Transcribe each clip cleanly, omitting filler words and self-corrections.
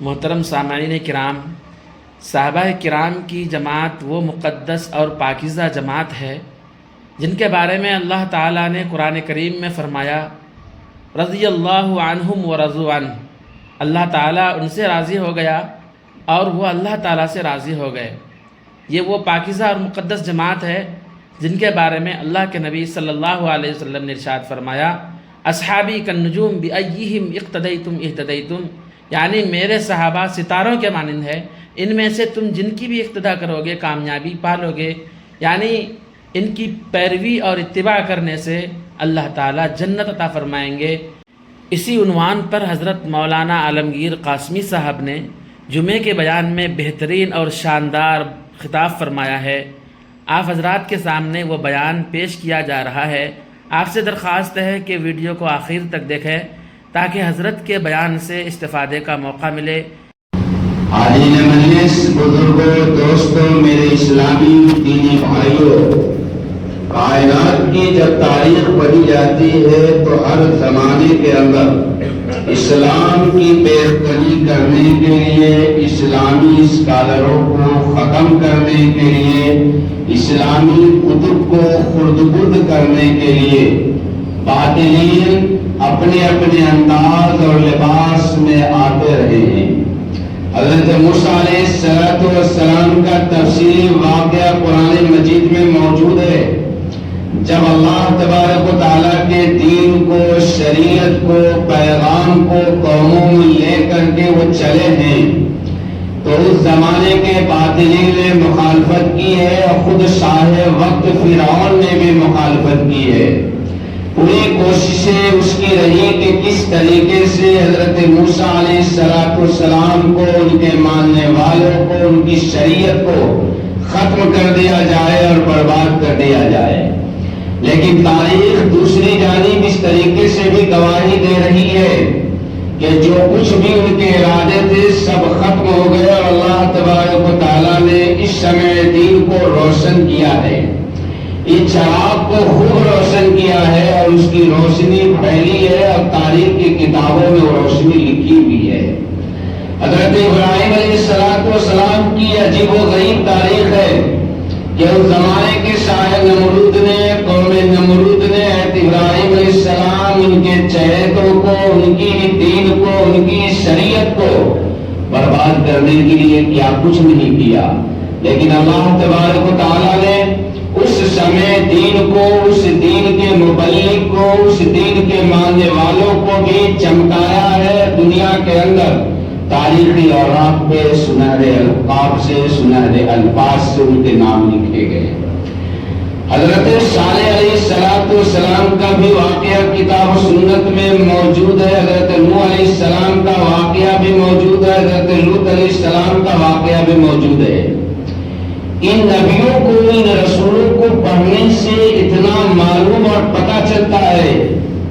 محترم سامعین کرام، صحابہ کرام کی جماعت وہ مقدس اور پاکیزہ جماعت ہے جن کے بارے میں اللہ تعالیٰ نے قرآن کریم میں فرمایا رضی اللہ عنہم ورضوا عنہ، اللہ تعالیٰ ان سے راضی ہو گیا اور وہ اللہ تعالیٰ سے راضی ہو گئے۔ یہ وہ پاکیزہ اور مقدس جماعت ہے جن کے بارے میں اللہ کے نبی صلی اللہ علیہ وسلم نے ارشاد فرمایا اصحابی کالنجوم بأیہم اقتدیتم اہتدیتم، یعنی میرے صحابہ ستاروں کے مانند ہے، ان میں سے تم جن کی بھی اقتداء کرو گے کامیابی پالو گے، یعنی ان کی پیروی اور اتباع کرنے سے اللہ تعالیٰ جنت عطا فرمائیں گے۔ اسی عنوان پر حضرت مولانا عالمگیر قاسمی صاحب نے جمعے کے بیان میں بہترین اور شاندار خطاب فرمایا ہے۔ آپ حضرات کے سامنے وہ بیان پیش کیا جا رہا ہے۔ آپ سے درخواست ہے کہ ویڈیو کو آخر تک دیکھیں تاکہ حضرت کے بیان سے استفادے کا موقع ملے۔ حاضرین مجلس، بزرگوں، دوستوں، میرے اسلامی دینی بھائیوں، کائنات کی جب تاریخ پڑھی جاتی ہے تو ہر زمانے کے اندر اسلام کی بہتری کرنے کے لیے، اسلامی اسکالروں کو ختم کرنے کے لیے، اسلامی کتب کو خرد برد کرنے کے لیے باطلین اپنے اپنے انداز اور لباس میں آتے رہے ہیں۔ حضرت موسیٰ علیہ السلام کا تفصیلی واقعہ قرآن مجید میں موجود ہے۔ جب اللہ تبارک و تعالیٰ کے دین کو، شریعت کو، پیغام کو قوموں میں لے کر کے وہ چلے ہیں تو اس زمانے کے باطلین نے مخالفت کی ہے اور خود شاہ وقت فرعون نے بھی مخالفت کی ہے۔ پوری کوششیں اس کی رہی کہ کس طریقے سے حضرت موسیٰ علیہ السلام کو، ان کے ماننے والوں کو، ان کی شریعت کو ختم کر دیا جائے اور برباد کر دیا جائے۔ لیکن تاریخ دوسری جانب اس طریقے سے بھی گواہی دے رہی ہے کہ جو کچھ بھی ان کے ارادے تھے سب ختم ہو گئے اور اللہ تبارک و تعالیٰ نے اس سمے دین کو روشن کیا ہے، اس چراغ کو خوب روشن کیا ہے اور اس کی روشنی پھیلی ہے اور تاریخ کی کتابوں میں وہ روشنی لکھی ہوئی ہے۔ حضرت ابراہیم علیہ السلام کی عجیب و غریب تاریخ ہے کہ اس زمانے کے شاہ نمرود نے، قوم نمرود نے ابراہیم علیہ السلام، ان کے چہتوں کو، ان کی دین کو، ان کی شریعت کو برباد کرنے کے لیے کیا کچھ نہیں کیا، لیکن اللہ تبارک و تعالیٰ نے اس سمے دین کو، اس دین کے مبلغ کو، اس دین کے ماننے والوں کو بھی چمکایا ہے۔ دنیا کے اندر تاریخی اوراق پہ سنہرے القاب سے، سنہرے الفاظ سے ان کے نام لکھے گئے۔ حضرت صالح علیہ السلام کا بھی واقعہ کتاب و سنت میں موجود ہے، حضرت نوح علیہ السلام کا واقعہ بھی موجود ہے، حضرت لوط علیہ السلام کا واقعہ بھی موجود ہے۔ ان نبیوں کو، ان رسولوں کو پڑھنے سے اتنا معلوم اور پتہ چلتا ہے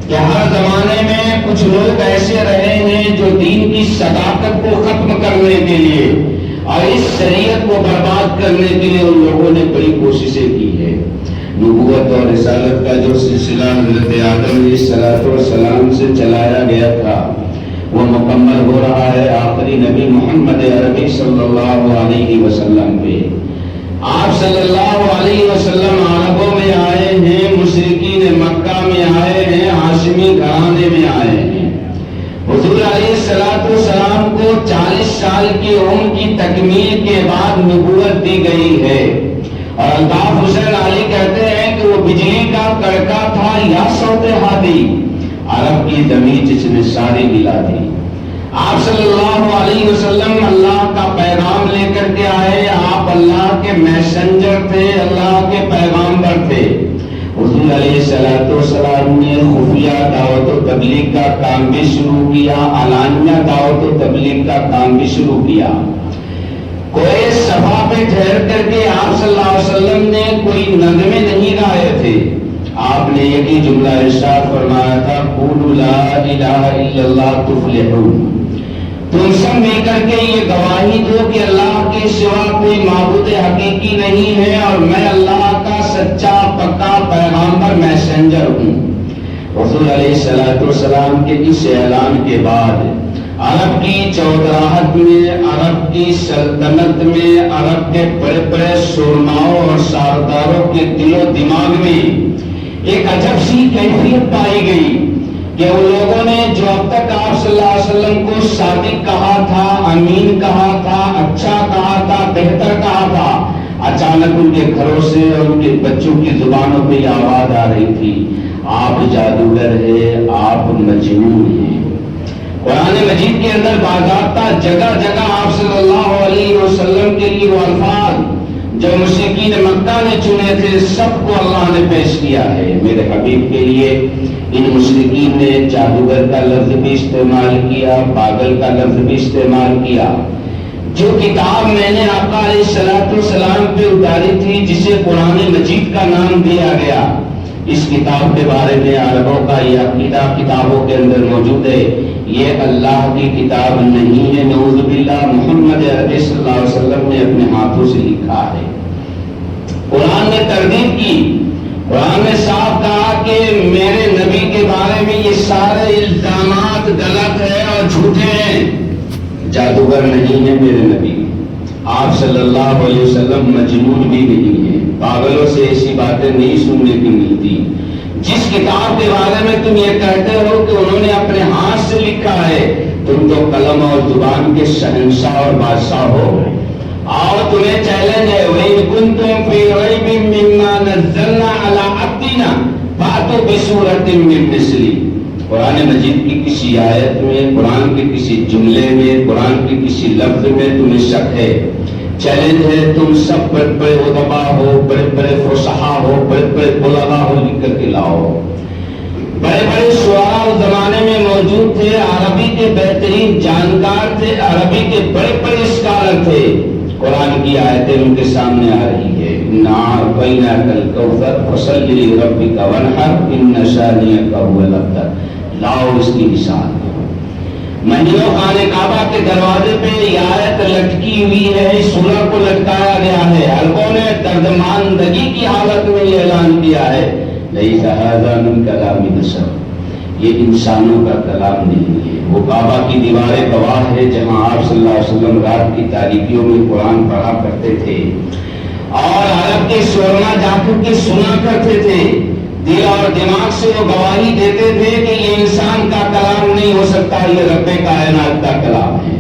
کہ ہر زمانے میں کچھ لوگ ایسے رہے ہیں جو دین کی صداقت کو ختم کرنے کے لیے اور اس شریعت کو برباد کرنے کے لیے ان لوگوں نے بڑی کوششیں کی ہے۔ نبوت اور رسالت کا جو سلسلہ حضرت آدم علیہ السلام سے چلایا گیا تھا وہ مکمل ہو رہا ہے آخری نبی محمد عربی صلی اللہ علیہ وسلم پہ۔ آپ صلی اللہ علیہ وسلم عربوں میں آئے ہیں، مشرکین مکہ میں آئے ہیں، ہاشمی گھرانے میں آئے ہیں۔ حضور علیہ السلام کو 40 سال کی عمر کی تکمیل کے بعد نبوت دی گئی ہے، اور الطاف حسین علی کہتے ہیں کہ وہ بجلی کا کڑکا تھا یا صوت ہادی، عرب کی زمین جس نے ساری ہلا دی۔ آپ صلی اللہ علیہ وسلم اللہ کا پیغام لے کر کے آئے، آپ اللہ کے میسنجر تھے، اللہ کے پیغامبر تھے۔ حضور علیہ السلام نے خفیہ دعوت و تبلیغ کا کام بھی شروع کیا، علانیہ دعوت و تبلیغ کا کام بھی شروع کیا۔ کوئی صفا پہ ٹھہر کر کے آپ صلی اللہ علیہ وسلم نے کوئی نغمے نہیں گائے تھے، آپ نے ایک ہی جملہ ارشاد فرمایا تھا، قولوا لا الہ الا اللہ تفلحون۔ تم سب مل کر کے یہ گواہی دو کہ اللہ کے سوا کوئی معبود حقیقی نہیں ہے اور میں اللہ کا سچا پکا پیغامبر میسنجر ہوں۔ حضور علیہ السلام کے اس اعلان کے بعد عرب کی چودراہٹ بادشاہت میں، عرب کی سلطنت میں، عرب کے بڑے بڑے سرماؤں اور سرداروں کے دل و دماغ میں ایک عجب سی کیفیت پائی گئی کہ ان لوگوں نے جو اب تک آپ صلی اللہ علیہ وسلم کو صادق کہا تھا، امین کہا تھا، اچھا کہا تھا، بہتر کہا تھا، اچانک ان کے گھروں سے اور ان کے بچوں کی زبانوں پہ یہ آواز آ رہی تھی، آپ جادوگر ہیں، آپ مجنون ہیں۔ قرآن مجید کے اندر باضابطہ جگہ جگہ آپ صلی اللہ علیہ وسلم کے لیے وہ الفاظ جو مشرکین مکہ نے چنے تھے سب کو اللہ نے پیش کیا ہے۔ میرے حبیب کے لیے ان مشرکین نے جادوگر کا لفظ بھی استعمال کیا، پاگل کا لفظ بھی استعمال کیا۔ جو کتاب میں نے آقا علیہ الصلوۃ والسلام پہ اتاری تھی، جسے قرآن مجید کا نام دیا گیا، اس کتاب کے بارے میں عربوں کا یہ عقیدہ کتابوں کے اندر موجود ہے، یہ اللہ کی کتاب نہیں ہے، نعوذ باللہ، محمد عربی صلی اللہ علیہ وسلم نے اپنے ہاتھوں سے لکھا ہے۔ قرآن نے تردید کی، قرآن نے صاف کہا کہ میرے نبی کے بارے میں یہ سارے الزامات غلط ہیں اور جھوٹے ہیں، جادوگر نہیں ہے میرے نبی، آپ صلی اللہ علیہ وسلم مجنون بھی نہیں ہیں، پاگلوں سے ایسی باتیں نہیں سننے کی ملتی۔ جس کتاب کے بارے میں تم یہ کہتے ہو کہ انہوں نے اپنے ہاتھ سے لکھا ہے، تم تو قلم اور زبان کے شہنشاہ اور بادشاہ ہو، اور تمہیں چیلنج ہے، وَإِن كُنتُمْ فِي رَيْبٍ مِّمَّا نَزَّلْنَا عَلَىٰ عَبْدِنَا فَأْتُوا بِسُورَةٍ مِّن مِّثْلِهِ۔ قرآن مجید کی کسی آیت میں، قرآن کے کسی جملے میں، قرآن کے کسی لفظ میں تمہیں شک ہے، چیلنج ہے، تم سب بڑے بڑے ادبا ہو، بڑے بڑے فصحاء ہو، بڑے بڑے بلغاء ہو، لکھ کر کے لاؤ۔ بڑے بڑے شعراء اس زمانے میں موجود تھے، عربی کے بہترین جانکار تھے، عربی کے بڑے بڑے اسکالر تھے، قرآن کی آیتیں ان کے سامنے آ رہی ہے، اِنَّا أَعْطَيْنَاكَ الْكَوْثَرَ فَصَلِّ لِرَبِّكَ وَانْحَرْ إِنَّ شَانِئَكَ هُوَ الْأَبْتَرُ۔ لاؤ اس کی مثال۔ مہینوں خانہ کعبہ کے دروازے پہ یہ آیت لٹکی ہوئی ہے، اس سورہ کو لٹکایا گیا ہے، عربوں نے دردماندگی کی حالت میں یہ اعلان کیا ہے، لَيْسَ هَذَا مِن كَلَامِ بَشَرٍ، یہ انسانوں کا کلام نہیں ہے۔ وہ کعبہ کی دیواریں گواہ ہے جہاں آپ صلی اللہ علیہ وسلم رات کی تاریکیوں میں قرآن پڑھا کرتے تھے، اور عرب کے شعراء جا کر کے سنا کرتے تھے، دل اور دماغ سے وہ گواہی دیتے تھے کہ یہ انسان کا کلام نہیں ہو سکتا، یہ رب کائنات کا کلام ہے۔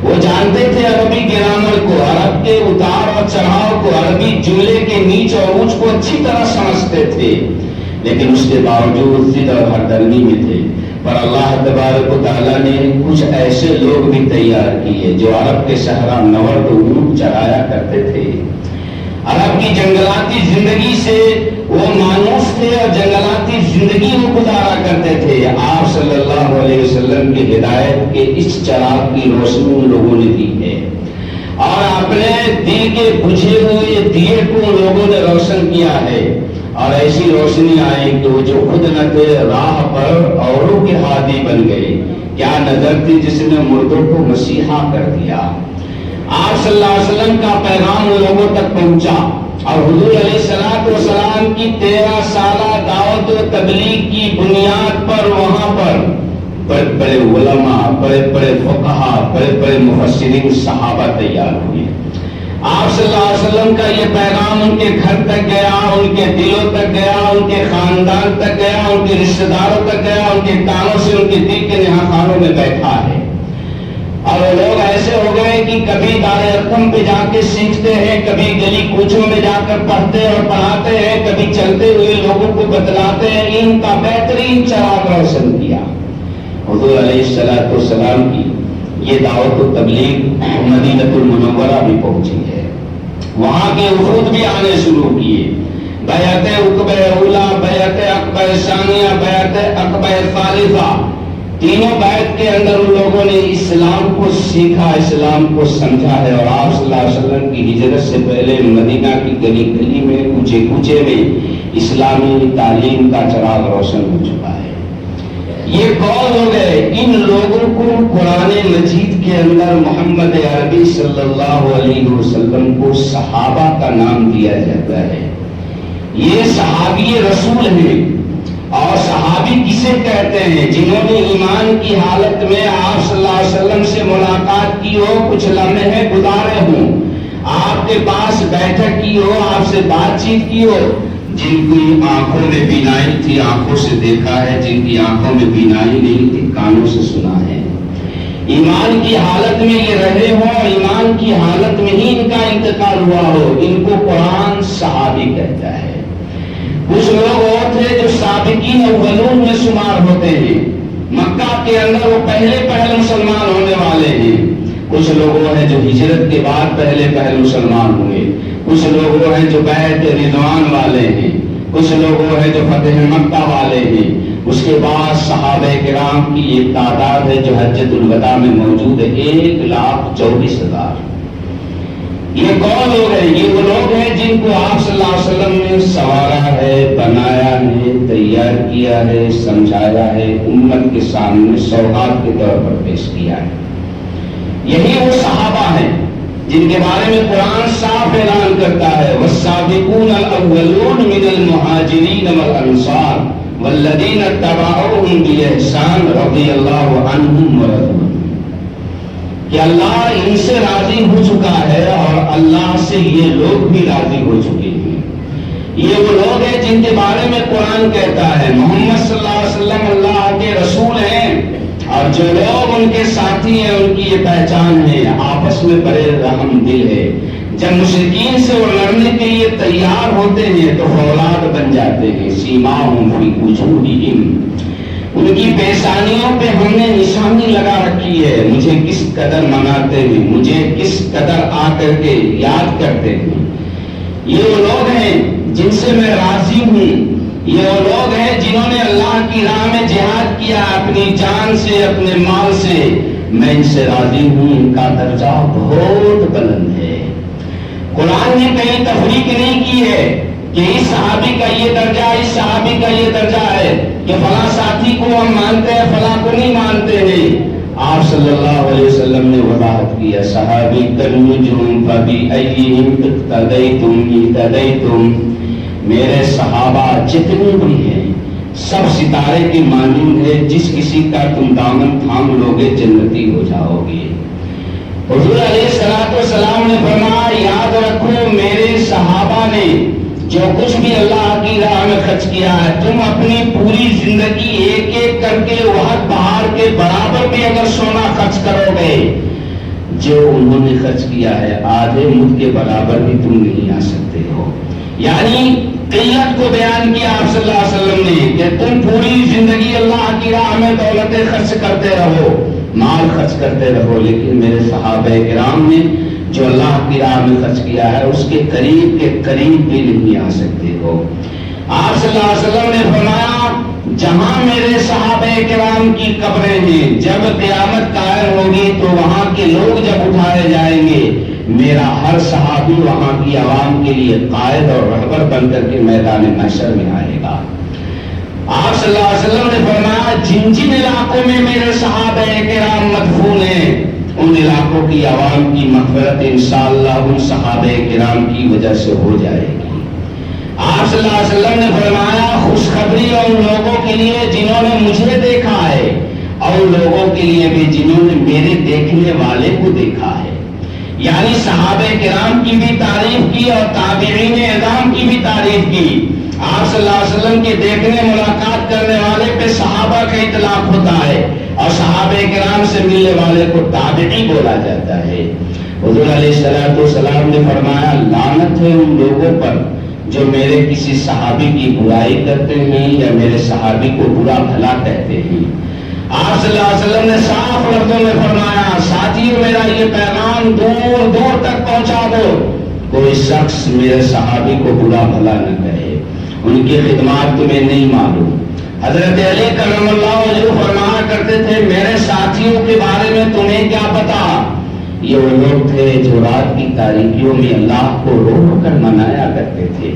وہ جانتے تھے عربی گرامر کو، عرب کے اتار اور چڑھاؤ کو، عربی جملے کے نیچ اور اونچ کو اچھی طرح سمجھتے تھے، لیکن اس کے باوجود ضد اور ہردرمی میں تھے۔ پر اللہ تبارک و تعالیٰ نے کچھ ایسے لوگ بھی تیار کیے جو عرب کے صحرا نورد اونٹ چڑھایا کرتے تھے، عرب کی جنگلاتی زندگی سے وہ مانوس تھے اور جنگلاتی زندگی میں گزارا کرتے تھے۔ آپ صلی اللہ علیہ وسلم کی ہدایت کے اس چراغ کی روشنی ان لوگوں نے دی ہے، اور اپنے دل کے بجھے ہوئے دیے کو ان لوگوں نے روشن کیا ہے، اور ایسی روشنی آئی کہ وہ جو خود نہ تھے راہ پر اوروں کے ہادی بن گئے۔ کیا نظر تھی جس نے مردوں کو مسیحا کر دیا۔ آپ صلی اللہ علیہ وسلم کا پیغام ان لوگوں تک پہنچا، اور حضور علیہ السلام کی 13 سالہ دعوت و تبلیغ کی بنیاد پر وہاں پر بڑے بڑے علماء، بڑے بڑے فقہاء، بڑے بڑے مفسرین صحابہ تیار ہوئے۔ آپ صلی اللہ علیہ وسلم کا یہ پیغام ان کے گھر تک گیا، ان کے دلوں تک گیا، ان کے خاندان تک گیا، ان کے رشتہ داروں تک گیا، ان کے کانوں سے ان کے دل کے نہا خانوں میں بیٹھا ہے۔ اور وہ لوگ ایسے ہو گئے کہ کبھی دار ارقم پہ جا کے سیکھتے ہیں، کبھی گلی کوچوں میں جا کر پڑھتے اور پڑھاتے ہیں، کبھی چلتے ہوئے لوگوں کو بتلاتے ہیں۔ ان کا بہترین چراغ روشن کیا حضور علیہ السلام کی یہ دعوت و تبلیغ مدینہ المنورہ بھی پہنچی ہے، وہاں کے وفود بھی آنے شروع کیے۔ بیعت عقبہ اولیٰ، بیعت عقبہ ثانیہ، بیعت عقبہ ثالثہ، تینوں بیعت کے اندر ان لوگوں نے اسلام کو سیکھا، اسلام کو سمجھا ہے، اور آپ صلی اللہ علیہ وسلم کی ہجرت سے پہلے مدینہ کی گلی گلی میں، کوچے کوچے میں اسلامی تعلیم کا چراغ روشن ہو چکا ہے۔ یہ کون لوگ ہیں؟ ان لوگوں کو قرآن مجید کے اندر محمد عربی صلی اللہ علیہ وسلم کو صحابہ کا نام دیا جاتا ہے۔ یہ صحابی رسول ہیں، اور صحابی کسے کہتے ہیں؟ جنہوں نے ایمان کی حالت میں آپ صلی اللہ علیہ وسلم سے ملاقات کی ہو کچھ لمحے گزارے ہوں، آپ کے پاس بیٹھک کی ہو، آپ سے بات چیت کی ہو، جن کی آنکھوں میں بینائی تھی آنکھوں سے دیکھا ہے، جن کی آنکھوں میں بینائی نہیں تھی کانوں سے سنا ہے۔ ایمان کی حالت میں یہ رہے ہوں، ایمان کی حالت میں ہی ان کا انتقال ہوا ہو، ان کو قرآن صحابی کہتا ہے۔ کچھ لوگ اور تھے جو سابقین اولون میں شمار ہوتے ہیں، مکہ کے اندر وہ پہلے مسلمان ہونے والے ہیں۔ کچھ لوگوں ہیں جو ہجرت کے بعد پہلے مسلمان ہوئے، کچھ لوگوں ہیں جو بیعت رضوان والے ہیں، کچھ لوگوں ہیں جو فتح مکہ والے ہیں۔ اس کے بعد صحابہ کرام کی ایک تعداد ہے جو حجۃ الوداع میں موجود ہے، 1,24,000۔ یہ کون لوگ ہیں؟ یہ وہ لوگ ہیں جن کو آپ صلی اللہ علیہ وسلم نے سنوارا ہے، بنایا ہے، تیار کیا ہے، سمجھایا ہے، امت کے سامنے سوغات کے طور پر پیش کیا ہے۔ یہی وہ صحابہ ہیں جن کے بارے میں قرآن صاف اعلان کرتا ہے، والسابقون الاولون من المہاجرین والانصار والذین اتبعوهم بإحسان رضی اللہ عنہم ورضوا عنہ، کہ اللہ ان سے راضی ہو چکا ہے اور اللہ سے یہ لوگ بھی راضی ہو چکے ہیں۔ یہ وہ لوگ ہیں جن کے بارے میں قرآن کہتا ہے محمد صلی اللہ علیہ وسلم اللہ کے رسول ہیں، اور جو لوگ ان کے ساتھی ہیں ان کی یہ پہچان ہے، آپس میں بڑے رحم دل ہے۔ جب مشرکین سے وہ لڑنے کے لیے تیار ہوتے ہیں تو فولاد بن جاتے ہیں، سیماہم فی وجوہہم، ان کی پیشانیوں پہ ہم نے نشانی لگا رکھی ہے، مجھے کس قدر مناتے ہیں، مجھے کس قدر آ کر کے یاد کرتے ہیں۔ یہ وہ لوگ ہیں جن سے میں راضی ہوں، یہ وہ لوگ ہیں جنہوں نے اللہ کی راہ میں جہاد کیا اپنی جان سے، اپنے مال سے، میں ان سے راضی ہوں، ان کا درجہ بہت بلند ہے۔ قرآن نے کہیں تفریق نہیں کی ہے کہ اس صحابی کا یہ درجہ، اس صحابی کا یہ درجہ ہے، کہ فلاں ساتھی کو ہم مانتے ہیں، فلاں کو نہیں مانتے ہیں۔ آپ صلی اللہ علیہ وسلم نے وضاحت کیا، صحابی کالنجوم فبأیہم اقتدیتم اہتدیتم، میرے صحابہ جتنے بھی ہیں سب ستارے کی مانند ہے، جس کسی کا تم دامن تھام لوگے جنتی ہو جاؤ گے۔ حضور علیہ السلام نے فرمایا، یاد رکھو میرے صحابہ نے جو کچھ بھی اللہ کی راہ میں خرچ کیا ہے، تم اپنی پوری زندگی ایک ایک کر کے وہاں پہاڑ کے برابر بھی اگر سونا خرچ کرو گے، جو انہوں نے خرچ کیا ہے آدھے مجھ کے برابر بھی تم نہیں آ سکتے ہو۔ یعنی قلت کو بیان کیا آپ صلی اللہ علیہ وسلم نے کہ تم پوری زندگی اللہ کی راہ میں دولتیں خرچ کرتے رہو، مال خرچ کرتے رہو، لیکن میرے صحابہ کرام نے جو اللہ کی راہ میں خرچ کیا ہے اس کے قریب بھی نہیں آ سکتے ہو۔ آپ صلی اللہ علیہ وسلم نے فرمایا، جہاں میرے صحابہ کرام کی قبریں ہیں، جب قیامت قائم ہوگی تو وہاں کے لوگ جب اٹھائے جائیں گے، میرا ہر صحابی وہاں کی عوام کے لیے قائد اور رہبر بن کر کے میدان محشر میں آئے گا۔ آپ صلی اللہ علیہ وسلم نے فرمایا، جن جن علاقوں میں میرے صحابہ کرام مدفون ہیں ان علاقوں کی عوام کی مغفرت انشاءاللہ ان صحابہ کرام کی وجہ سے ہو جائے گی۔ آپ صلی اللہ علیہ وسلم نے فرمایا، خوشخبری ان لوگوں کے لیے جنہوں نے مجھے دیکھا ہے، اور ان لوگوں کے لیے بھی جنہوں نے میرے دیکھنے والے کو دیکھا ہے۔ یعنی صحابہ کرام کی بھی تعریف کی اور تابعین اعظام کی بھی تعریف کی۔ آپ صلی اللہ علیہ وسلم کے دیکھنے ملاقات کرنے والے پہ صحابہ کا اطلاق ہوتا ہے، اور صحابہ کرام سے ملنے والے کو تابعی بولا جاتا ہے۔ حضور علیہ السلام نے فرمایا، لعنت ہے ان لوگوں پر جو میرے کسی صحابی کی برائی کرتے ہیں یا میرے صحابی کو برا بھلا کہتے ہیں۔ آپ صلی اللہ علیہ وسلم نے صاف لفظوں میں فرمایا، ساتھیوں میرا یہ پیغام دور دور تک پہنچا دو، کوئی شخص میرے صحابی کو برا بھلا نہ کہے، ان کی خدمات تمہیں نہیں معلوم۔ حضرت علی کرم اللہ وجہہ فرمایا کرتے تھے، میرے ساتھیوں کے بارے میں تمہیں کیا پتا؟ یہ وہ لوگ تھے جو رات کی تاریکیوں میں اللہ کو رو رو کر منایا کرتے تھے،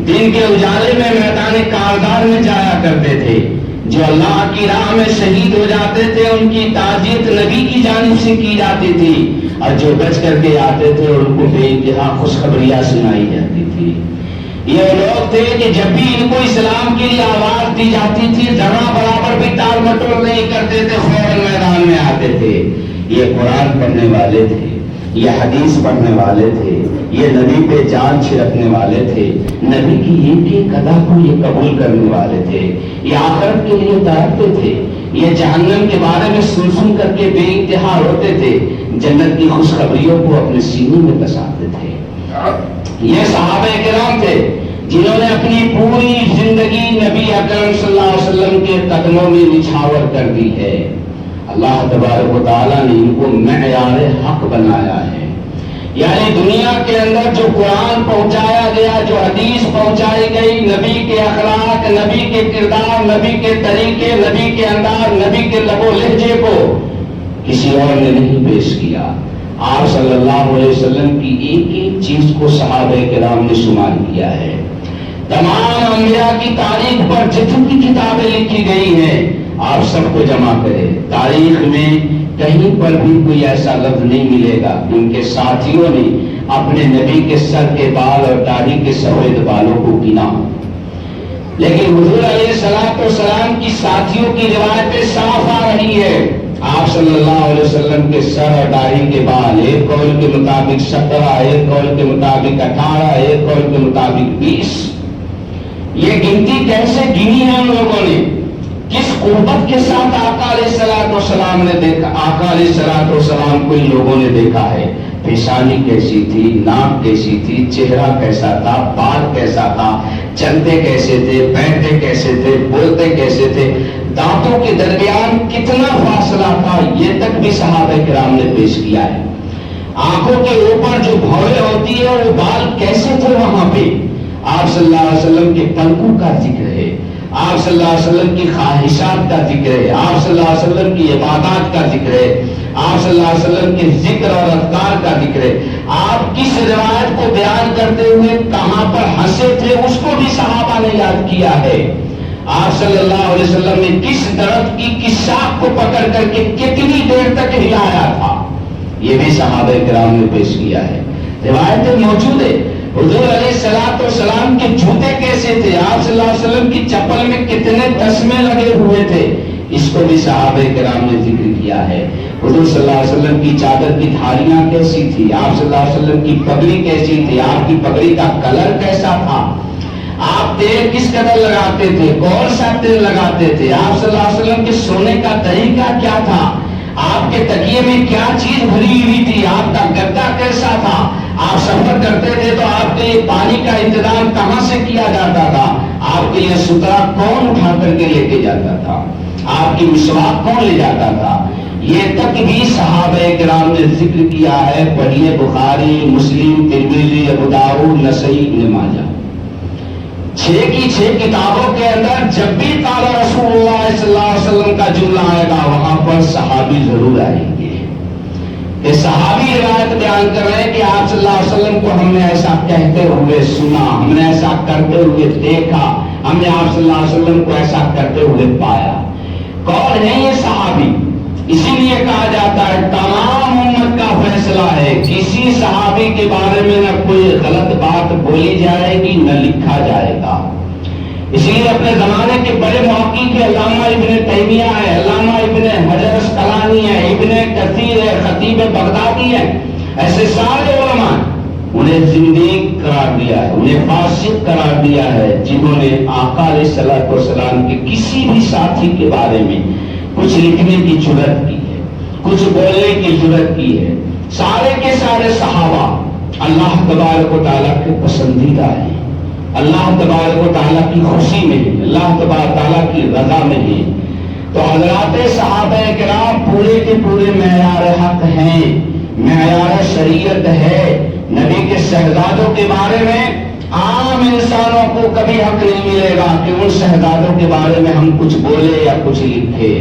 دن کے اجالے میں میدان کارزار میں جایا کرتے تھے، جو اللہ کی راہ میں شہید ہو جاتے تھے ان کی تعزیت نبی کی جانب سے کی جاتی تھی، اور جو بچ کر کے آتے تھے ان کو بے انتہا خوشخبریاں سنائی جاتی تھی۔ یہ لوگ تھے کہ جب بھی ان کو اسلام کے لیے آواز دی جاتی تھی ذرا برابر بھی ٹال مٹول نہیں کرتے تھے، فوراً میدان میں آتے تھے۔ یہ قرآن پڑھنے والے تھے، یہ حدیث پڑھنے والے تھے، یہ نبی پہ جان چھڑکنے والے تھے، نبی کی ایک ایک ادا کو یہ قبول کرنے والے تھے، یہ آخرت کے لیے تڑپتے تھے، یہ جہنم کے بارے میں سن کر کے بے انتہا روتے تھے، جنت کی خوشخبریوں کو اپنے سینے میں بساتے تھے۔ یہ صحابہ کرام تھے جنہوں نے اپنی پوری زندگی نبی اکرم صلی اللہ علیہ وسلم کے قدموں میں نچھاور کر دی ہے۔ اللہ تبارک و تعالیٰ نے ان کو معیار حق بنایا ہے، یعنی دنیا کے اندر جو قرآن پہنچایا گیا، جو حدیث پہنچائی گئی، نبی کے اخلاق، نبی کے کردار، نبی کے طریقے، نبی کے انداز، نبی کے لب و لہجے کو کسی اور نے نہیں پیش کیا۔ آپ صلی اللہ علیہ وسلم کی ایک ایک چیز کو صحابہ کرام نے شمار کیا ہے۔ تمام انبیاء کی تاریخ پر جتنی کتابیں لکھی گئی ہیں آپ سب کو جمع کریں، تاریخ میں کہیں پر بھی کوئی ایسا لفظ نہیں ملے گا ان کے ساتھیوں نے اپنے نبی کے سر کے بال اور داڑھی کے سفید بالوں کو گنا، لیکن حضور علیہ السلام کی ساتھیوں کی روایتیں صاف آ رہی ہے۔ آپ صلی اللہ علیہ وسلم کے سر اور داڑھی کے بال ایک قول کے مطابق 17، ایک قول کے مطابق 18، ایک قول کے مطابق 20۔ یہ گنتی کیسے گنی ہے ان لوگوں نے؟ کس قربت کے ساتھ آقا علیہ السلام نے دیکھا، آقا علیہ السلام کو ان لوگوں نے دیکھا ہے۔ پیشانی کیسی تھی، ناک کیسی تھی، چہرہ کیسا تھا، بال کیسا تھا، چلتے کیسے تھے، بیٹھتے کیسے تھے، بولتے کیسے تھے، دانتوں کے درمیان کتنا فاصلہ تھا، یہ تک بھی صحابہ کرام نے پیش کیا ہے۔ آنکھوں کے اوپر جو بھویں ہوتی ہے وہ بال کیسے تھے وہاں پہ، آپ صلی اللہ علیہ وسلم کے پلکوں کا ذکر ہے، آپ صلی اللہ علیہ وسلم کی خواہشات کا ذکر ہے، آپ صلی اللہ علیہ وسلم کی عبادات کا ذکر ہے، آپ صلی اللہ علیہ وسلم کے ذکر اور اذکار کا ذکر ہے۔ آپ کس روایت کو بیان کرتے ہوئے کہاں پر ہنسے تھے اس کو بھی صحابہ نے یاد کیا ہے۔ آپ صلی اللہ علیہ وسلم نے کس درخت کی کس شاخ کو پکڑ کر کے کتنی دیر تک ہلایا تھا، یہ بھی صحابہ کرام نے پیش کیا ہے۔ روایتیں موجود ہے۔ حضور علیہ السلام کے جوتے کیسے تھے، آپ صلی اللہ علیہ وسلم کی چپل میں کتنے تسمے لگے ہوئے تھے، اس کو بھی صحابہ کرام نے ذکر کیا ہے۔ حضور صلی اللہ علیہ وسلم کی چادر کی دھاریاں کیسی تھی، آپ صلی اللہ علیہ وسلم کی پگڑی کیسی تھی، آپ کی پگڑی کا کلر کیسا تھا، آپ تیل کس قدر لگاتے تھے، کون سا تیل لگاتے تھے، آپ صلی اللہ علیہ وسلم کے سونے کا طریقہ کیا تھا، آپ کے تکیے میں کیا چیز بھری ہوئی تھی، آپ کا گدا کیسا تھا، آپ سفر کرتے تھے تو آپ کے لیے پانی کا انتظام کہاں سے کیا جاتا تھا، آپ کے لیے سترا کون اٹھا کر کے لے کے جاتا تھا، آپ کی مسواک کون لے جاتا تھا، یہ تک بھی صحابہ کرام نے ذکر کیا ہے۔ پڑھیے بخاری، مسلم، ترمذی، ابو داؤد، نسائی، ابن ماجہ، 6 کی 6 کتابوں کے اندر جب بھی قال رسول اللہ صلی اللہ علیہ وسلم کا جملہ آئے گا وہاں پر صحابی ضرور آئیں گے۔ کہ صحابی روایت بیان کر رہے ہیں کہ آپ صلی اللہ علیہ وسلم کو ہم نے ایسا کہتے ہوئے سنا، ہم نے ایسا کرتے ہوئے دیکھا، ہم نے آپ صلی اللہ علیہ وسلم کو ایسا کرتے ہوئے پایا۔ کون ہے یہ صحابی؟ اسی لیے کہا جاتا ہے تمام امت کا فیصلہ ہے، کسی صحابی کے بارے میں نہ کوئی غلط بات بولی جائے گی نہ لکھا جائے گا۔ اس لیے اپنے زمانے کے بڑے محقق کے علامہ ابن تیمیہ ہے، علامہ ابن حجر اسقلانی ہے، ابن کثیر ہے، خطیب بغدادی ہے، ایسے سارے علماء انہیں زندیق قرار دیا ہے، انہیں فاسق قرار دیا ہے جنہوں نے آقا علیہ السلام کے کسی بھی ساتھی کے بارے میں کچھ لکھنے کی جرأت کی ہے، کچھ بولنے کی جرأت کی ہے۔ سارے کے سارے صحابہ اللہ تبارک و تعالیٰ کے پسندیدہ ہیں، اللہ تبارک و تعالیٰ کی خوشی میں ہیں، اللہ تبارک تعالیٰ کی رضا میں ہیں۔ تو حضرات صحابہ کرام پورے کے پورے معیار حق ہیں، معیار شریعت ہے۔ نبی کے شہزادوں کے بارے میں عام انسانوں کو کبھی حق نہیں ملے گا کہ ان شہزادوں کے بارے میں ہم کچھ بولے یا کچھ لکھے۔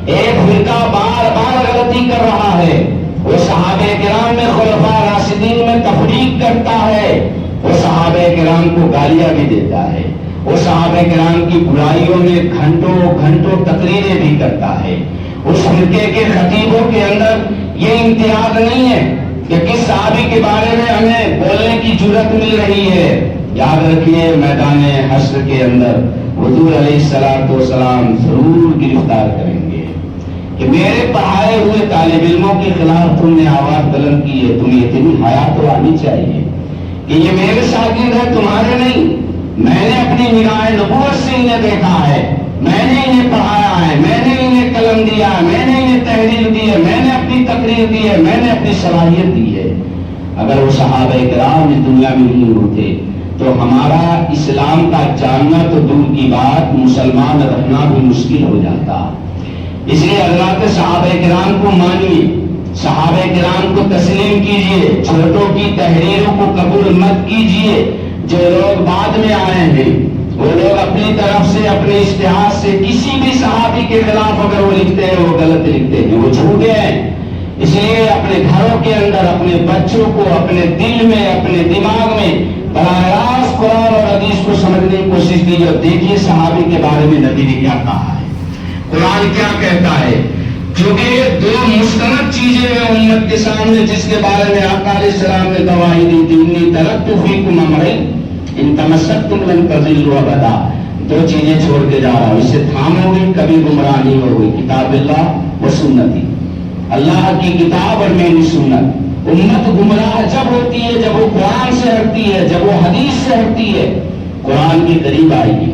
ایک فرقہ بار بار غلطی کر رہا ہے، وہ صحابہ کرام میں خلفاء راشدین میں تفریق کرتا ہے، وہ صحابہ کرام کو گالیاں بھی دیتا ہے، وہ صحابہ کرام کی برائیوں میں گھنٹوں گھنٹوں تقریریں بھی کرتا ہے۔ اس فرقے کے خطیبوں کے اندر یہ امتیاز نہیں ہے کہ کس صحابی کے بارے میں ہمیں بولنے کی جرأت مل رہی ہے۔ یاد رکھیے میدان حشر کے اندر حضور علیہ السلام ضرور گرفتار کریں گے، کہ میرے پڑھائے ہوئے طالب علموں کے خلاف تم نے آواز بلند کی ہے، تمہیں اتنی حیا تو آنی چاہیے کہ یہ میرے شاگرد ہے، تمہارے نہیں، میں نے اپنی نگاہ نبوت سے انہیں دیکھا ہے، میں نے انہیں پڑھایا ہے، میں نے انہیں قلم دیا ہے، میں نے انہیں تحریر دی ہے، میں نے اپنی تقریر دی ہے، میں نے اپنی صلاحیت دی ہے۔ اگر وہ صحابہ کرام اس دنیا میں نہیں ہوتے تو ہمارا اسلام کا جاننا تو دور کی بات، مسلمان رہنا بھی مشکل ہو جاتا۔ اس لیے حضرات صحابہ کرام کو مانیے، صحابہ کرام کو تسلیم کیجئے، چھوٹوں کی تحریروں کو قبول مت کیجئے۔ جو لوگ بعد میں آئے ہیں وہ لوگ اپنی طرف سے، اپنے اجتہاد سے کسی بھی صحابی کے خلاف اگر وہ لکھتے ہیں وہ غلط لکھتے ہیں، وہ جھوٹے ہیں۔ اس لیے اپنے گھروں کے اندر اپنے بچوں کو اپنے دل میں، اپنے دماغ میں براہ راست قرآن اور حدیث کو سمجھنے کی کوشش کیجیے اور دیکھیے صحابی کے بارے میں نبی نے کیا کہا ہے، قرآن کیا کہتا ہے۔ کیونکہ یہ دو مستند چیزیں ہیں امت کے سامنے جس کے بارے میں آقا علیہ السلام نے گواہی دی تھی، انی ترکت فیکم امرین ان تمسکتم لن تضلوا ابدا۔ دو چیزیں چھوڑ کے جا رہا ہوں، اسے تھامو گے کبھی گمراہ نہیں ہوگی، کتاب اللہ و سنتی، اللہ کی کتاب اور میری سنت۔ امت گمراہ جب ہوتی ہے جب وہ قرآن سے ہٹتی ہے، جب وہ حدیث سے ہٹتی ہے۔ قرآن کے قریب آئی ہے،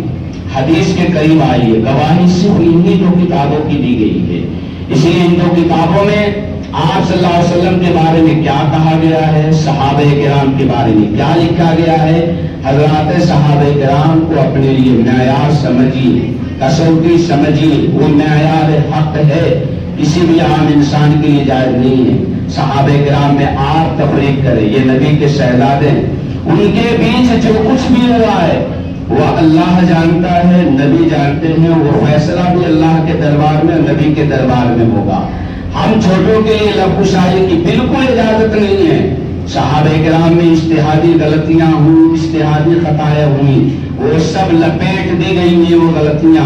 حدیث کے قریب آئی ہے، گواہی صرف انہی دو کتابوں کی دی گئی ہے۔ اس لیے ان دو کتابوں میں آپ صلی اللہ علیہ وسلم کے بارے میں کیا کہا گیا ہے، صحابہ کرام کے بارے میں کیا لکھا گیا ہے۔ حضرات صحابہ کرام کو اپنے لیے معیار سمجھیے، کسوٹی سمجھیے، وہ معیار حق ہے، کسی بھی عام انسان کے لیے جائز نہیں ہے۔ صحابہ کرام میں آپ تفریق کرے، یہ نبی کے شہزادے ہیں، ان کے بیچ جو کچھ بھی ہوا ہے وہ اللہ جانتا ہے، نبی جانتے ہیں، وہ فیصلہ بھی اللہ کے دربار میں، نبی کے دربار میں ہوگا۔ ہم چھوٹوں کے لیے لب کشائی کی بالکل اجازت نہیں ہے۔ صحابہ کرام میں اجتہادی غلطیاں ہوئی، اجتہادی خطائیں ہوئی، وہ سب لپیٹ دی گئی ہیں وہ غلطیاں۔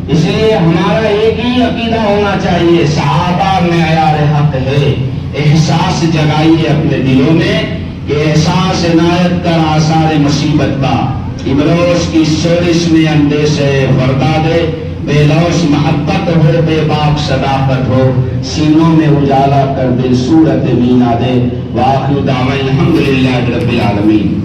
اس لیے ہمارا ایک ہی عقیدہ ہونا چاہیے، صحابہ معیار حق ہے۔ احساس جگائیے اپنے دلوں میں کہ احساس عنایت کر آثار مصیبت کا، امروز کی سورش میں اندیش ہے فرداد، بے لوش محبت ہو، بے باک صداقت ہو، سینوں میں اجالا کر دے صورت مینا دے۔ وآخر دعوانا الحمدللہ رب العالمین۔